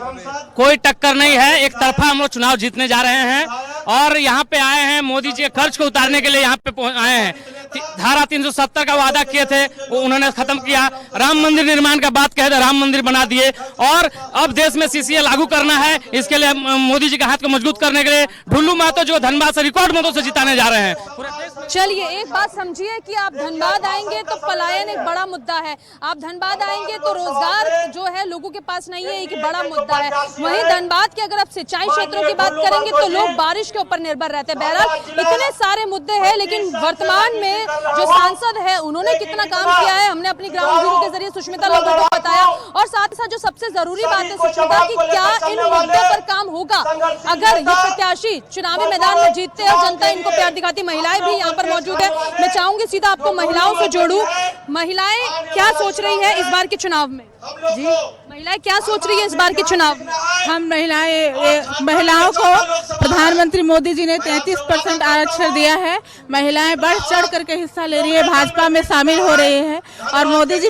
[SPEAKER 3] कोई टक्कर नहीं है, एक तरफा हम लोग चुनाव जीतने जा रहे हैं। और यहाँ पे आए हैं मोदी जी के खर्च को उतारने के लिए, यहाँ पे आए हैं। धारा 370 का वादा किए थे, वो उन्होंने खत्म किया। राम मंदिर निर्माण का बात कहे तो राम मंदिर बना दिए। और अब देश में CCA लागू करना है, इसके लिए मोदी जी के हाथ को मजबूत करने के लिए ढुल्लू महतो जो धनबाद से रिकॉर्ड मतों से जिताने जा रहे हैं।
[SPEAKER 11] चलिए एक बात समझिए कि आप धनबाद आएंगे तो पलायन एक बड़ा मुद्दा है, आप धनबाद आएंगे तो रोजगार जो है लोगों के पास नहीं है, एक बड़ा मुद्दा है। वहीं धनबाद के अगर आप सिंचाई क्षेत्रों की बात करेंगे तो लोग बारिश के ऊपर निर्भर रहते हैं। बहरहाल इतने सारे मुद्दे हैं, लेकिन वर्तमान में जो सांसद है उन्होंने कितना काम किया है, हमने अपनी ग्राउंड जीरो के जरिए सुष्मिता लोगों को बताया। और साथ ही साथ जो सबसे जरूरी बात है सुष्मिता की, क्या इन मुद्दों पर काम होगा अगर ये प्रत्याशी चुनावी मैदान में जीतते हैं, जनता इनको प्यार दिखाती। महिलाएं भी यहाँ पर मौजूद है, मैं चाहूंगी सीधा आपको महिलाओं से जोड़ूं। महिलाएं क्या सोच रही है इस बार के चुनाव में? जी, महिलाएं क्या सोच रही है इस बार के चुनाव में?
[SPEAKER 8] हम महिलाओं को प्रधानमंत्री मोदी जी ने 33% आरक्षण दिया है। महिलाएं बढ़ चढ़ करके हिस्सा ले रही है, भाजपा में शामिल हो रही है और मोदी जी